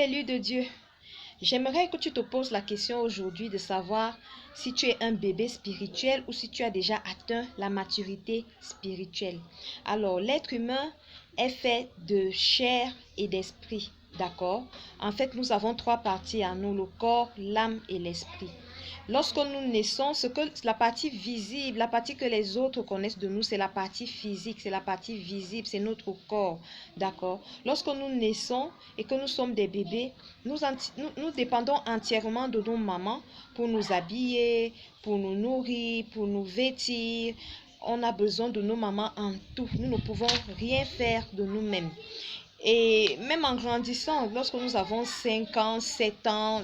élu de Dieu, j'aimerais que tu te poses la question aujourd'hui de savoir si tu es un bébé spirituel ou si tu as déjà atteint la maturité spirituelle. Alors, l'être humain est fait de chair et d'esprit, d'accord? En fait, nous avons trois parties en nous, le corps, l'âme et l'esprit. Lorsque nous naissons, la partie visible, la partie que les autres connaissent de nous, c'est la partie physique, c'est la partie visible, c'est notre corps, d'accord? Lorsque nous naissons et que nous sommes des bébés, nous dépendons entièrement de nos mamans pour nous habiller, pour nous nourrir, pour nous vêtir. On a besoin de nos mamans en tout. Nous ne pouvons rien faire de nous-mêmes. Et même en grandissant, lorsque nous avons 5 ans, 7 ans,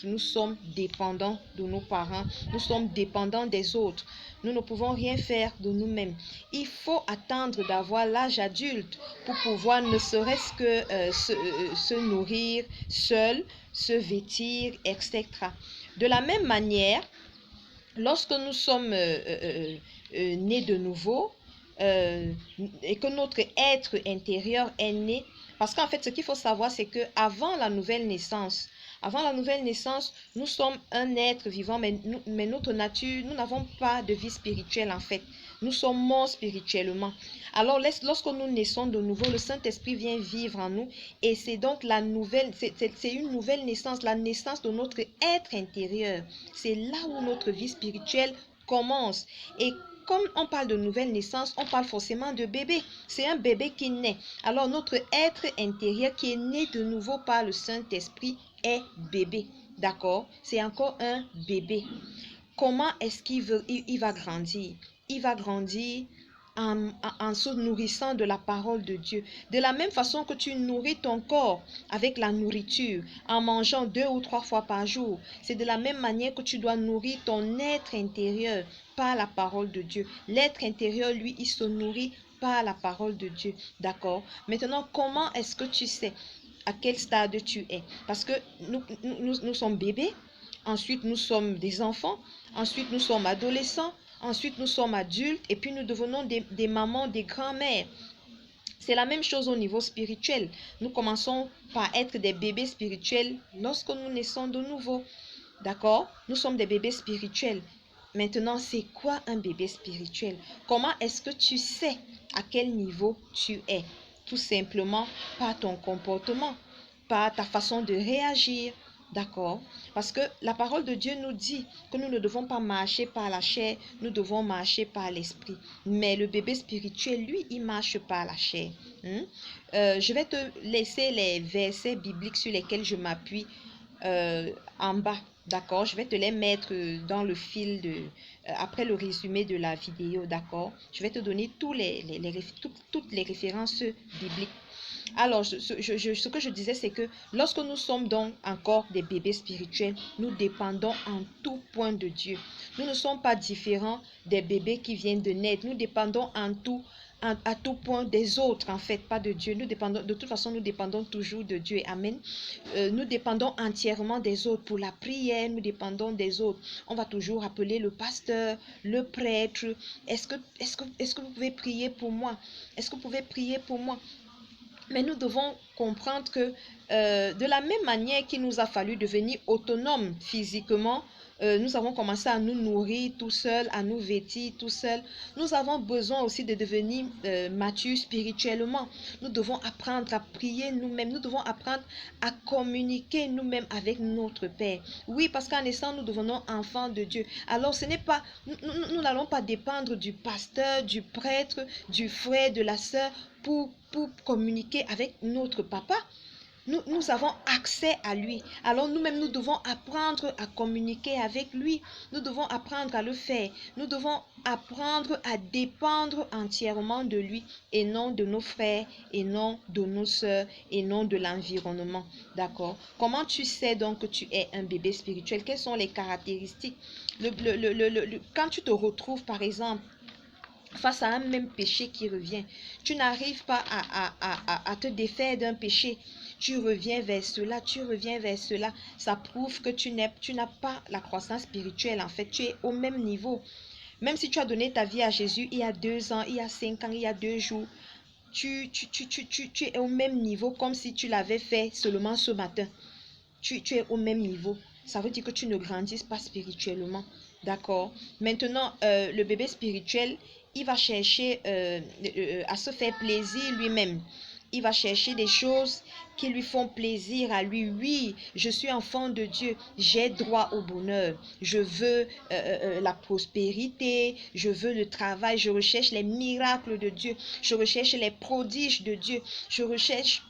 nous sommes dépendants de nos parents, nous sommes dépendants des autres. Nous ne pouvons rien faire de nous-mêmes. Il faut attendre d'avoir l'âge adulte pour pouvoir ne serait-ce que se nourrir seul, se vêtir, etc. De la même manière, lorsque nous sommes nés de nouveau, et que notre être intérieur est né, parce qu'en fait, ce qu'il faut savoir, c'est que avant la nouvelle naissance, nous sommes un être vivant, mais notre nature, nous n'avons pas de vie spirituelle en fait. Nous sommes morts spirituellement. Alors, lorsque nous naissons de nouveau, le Saint-Esprit vient vivre en nous et c'est donc c'est une nouvelle naissance, la naissance de notre être intérieur. C'est là où notre vie spirituelle commence. Et comme on parle de nouvelle naissance, on parle forcément de bébé. C'est un bébé qui naît. Alors, notre être intérieur qui est né de nouveau par le Saint-Esprit est bébé. D'accord? C'est encore un bébé. Comment est-ce il va grandir? Il va grandir en se nourrissant de la parole de Dieu. De la même façon que tu nourris ton corps avec la nourriture, en mangeant 2 ou 3 fois par jour, c'est de la même manière que tu dois nourrir ton être intérieur par la parole de Dieu. L'être intérieur, lui, il se nourrit par la parole de Dieu. D'accord? Maintenant, comment est-ce que tu sais à quel stade tu es? Parce que nous sommes bébés, ensuite nous sommes des enfants, ensuite nous sommes adolescents, ensuite nous sommes adultes et puis nous devenons des mamans, des grands-mères. C'est la même chose au niveau spirituel. Nous commençons par être des bébés spirituels lorsque nous naissons de nouveau. D'accord? Nous sommes des bébés spirituels. Maintenant, c'est quoi un bébé spirituel? Comment est-ce que tu sais à quel niveau tu es? Tout simplement par ton comportement, par ta façon de réagir. D'accord? Parce que la parole de Dieu nous dit que nous ne devons pas marcher par la chair, nous devons marcher par l'esprit. Mais le bébé spirituel, lui, il marche par la chair. Je vais te laisser les versets bibliques sur lesquels je m'appuie en bas. D'accord? Je vais te les mettre dans le fil après le résumé de la vidéo. D'accord? Je vais te donner toutes les références bibliques. Alors, ce que je disais, c'est que lorsque nous sommes donc encore des bébés spirituels, nous dépendons en tout point de Dieu. Nous ne sommes pas différents des bébés qui viennent de naître. Nous dépendons à tout point des autres, en fait, pas de Dieu. De toute façon, nous dépendons toujours de Dieu. Amen. Nous dépendons entièrement des autres. Pour la prière, nous dépendons des autres. On va toujours appeler le pasteur, le prêtre. Est-ce que vous pouvez prier pour moi? Est-ce que vous pouvez prier pour moi? Mais nous devons comprendre que de la même manière qu'il nous a fallu devenir autonomes physiquement, nous avons commencé à nous nourrir tout seuls, à nous vêtir tout seuls. Nous avons besoin aussi de devenir matures spirituellement. Nous devons apprendre à prier nous-mêmes. Nous devons apprendre à communiquer nous-mêmes avec notre Père. Oui, parce qu'en naissant, nous devenons enfants de Dieu. Alors, ce n'est pas, nous n'allons pas dépendre du pasteur, du prêtre, du frère, de la sœur pour communiquer avec notre papa. Nous avons accès à lui. Alors nous-mêmes, nous devons apprendre à communiquer avec lui. Nous devons apprendre à le faire. Nous devons apprendre à dépendre entièrement de lui et non de nos frères et non de nos sœurs et non de l'environnement. D'accord? Comment tu sais donc que tu es un bébé spirituel? Quelles sont les caractéristiques? Quand tu te retrouves, par exemple, face à un même péché qui revient, tu n'arrives pas à te défaire d'un péché, tu reviens vers cela, ça prouve que tu n'as pas la croissance spirituelle, en fait, tu es au même niveau. Même si tu as donné ta vie à Jésus il y a 2 ans, il y a 5 ans, il y a 2 jours, tu es au même niveau comme si tu l'avais fait seulement ce matin. Tu es au même niveau. Ça veut dire que tu ne grandis pas spirituellement. D'accord? Maintenant, le bébé spirituel, il va chercher à se faire plaisir lui-même. Il va chercher des choses qui lui font plaisir à lui. Oui, je suis enfant de Dieu, j'ai droit au bonheur. Je veux la prospérité, je veux le travail, je recherche les miracles de Dieu, je recherche les prodiges de Dieu, je recherche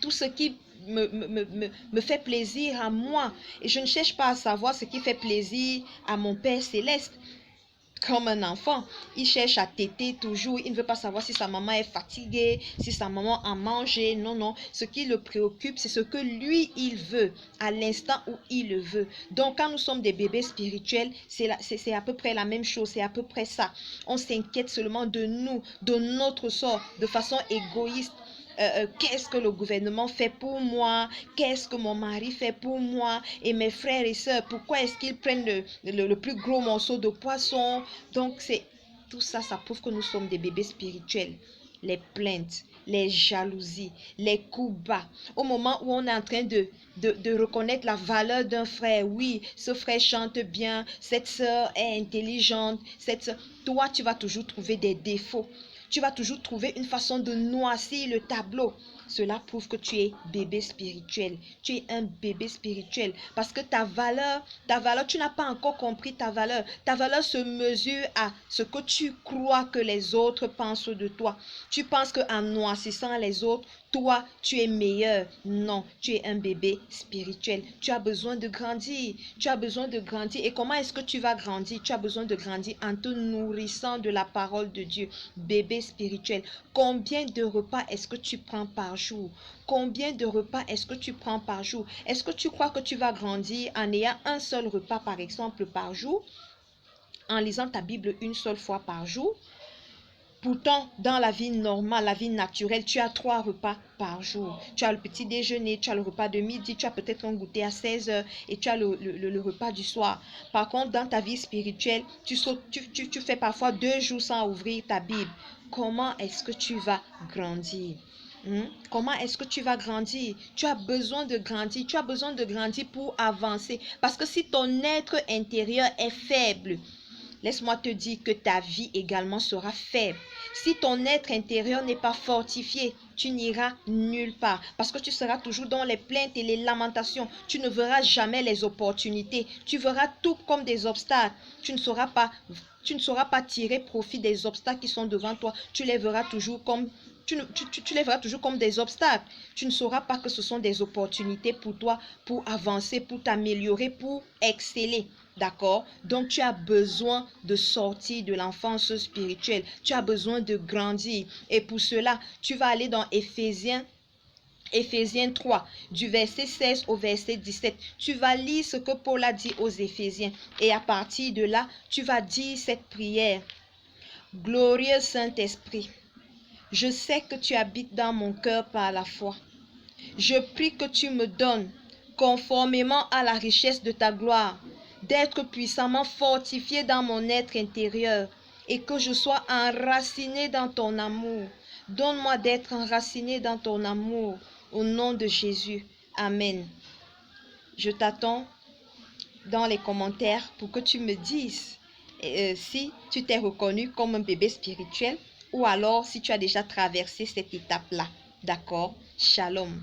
tout ce qui me fait plaisir à moi. Et je ne cherche pas à savoir ce qui fait plaisir à mon Père céleste. Comme un enfant, il cherche à téter toujours. Il ne veut pas savoir si sa maman est fatiguée, si sa maman a mangé. Non, non. Ce qui le préoccupe, c'est ce que lui, il veut, à l'instant où il le veut. Donc, quand nous sommes des bébés spirituels, c'est à peu près la même chose. C'est à peu près ça. On s'inquiète seulement de nous, de notre sort, de façon égoïste. Qu'est-ce que le gouvernement fait pour moi, qu'est-ce que mon mari fait pour moi et mes frères et sœurs, pourquoi est-ce qu'ils prennent le plus gros morceau de poisson. Donc c'est tout ça, ça prouve que nous sommes des bébés spirituels. Les plaintes, les jalousies, les coups bas, au moment où on est en train de reconnaître la valeur d'un frère. Oui, ce frère chante bien, cette sœur est intelligente, toi tu vas toujours trouver des défauts. Tu vas toujours trouver une façon de noircir le tableau. Cela prouve que tu es bébé spirituel. Tu es un bébé spirituel. Parce que ta valeur, tu n'as pas encore compris ta valeur. Ta valeur se mesure à ce que tu crois que les autres pensent de toi. Tu penses qu'en noircissant les autres, toi, tu es meilleur. Non, tu es un bébé spirituel. Tu as besoin de grandir. Tu as besoin de grandir. Et comment est-ce que tu vas grandir? Tu as besoin de grandir en te nourrissant de la parole de Dieu. Bébé spirituel. Combien de repas est-ce que tu prends par jour? Combien de repas est-ce que tu prends par jour? Est-ce que tu crois que tu vas grandir en ayant un seul repas, par exemple, par jour? En lisant ta Bible une seule fois par jour? Pourtant, dans la vie normale, la vie naturelle, tu as 3 repas par jour. Tu as le petit déjeuner, tu as le repas de midi, tu as peut-être un goûter à 16 heures et tu as le repas du soir. Par contre, dans ta vie spirituelle, tu fais parfois 2 jours sans ouvrir ta Bible. Comment est-ce que tu vas grandir? Comment est-ce que tu vas grandir? Tu as besoin de grandir. Tu as besoin de grandir pour avancer. Parce que si ton être intérieur est faible, laisse-moi te dire que ta vie également sera faible. Si ton être intérieur n'est pas fortifié, tu n'iras nulle part. Parce que tu seras toujours dans les plaintes et les lamentations. Tu ne verras jamais les opportunités. Tu verras tout comme des obstacles. Tu ne sauras pas tirer profit des obstacles qui sont devant toi. Tu les verras toujours comme tu les verras toujours comme des obstacles. Tu ne sauras pas que ce sont des opportunités pour toi, pour avancer, pour t'améliorer, pour exceller. D'accord? Donc, tu as besoin de sortir de l'enfance spirituelle. Tu as besoin de grandir. Et pour cela, tu vas aller dans Éphésiens 3, du verset 16 au verset 17. Tu vas lire ce que Paul a dit aux Éphésiens. Et à partir de là, tu vas dire cette prière. Glorieux Saint-Esprit, je sais que tu habites dans mon cœur par la foi. Je prie que tu me donnes, conformément à la richesse de ta gloire, d'être puissamment fortifié dans mon être intérieur et que je sois enraciné dans ton amour. Donne-moi d'être enraciné dans ton amour. Au nom de Jésus. Amen. Je t'attends dans les commentaires pour que tu me dises si tu t'es reconnu comme un bébé spirituel ou alors si tu as déjà traversé cette étape-là. D'accord? Shalom.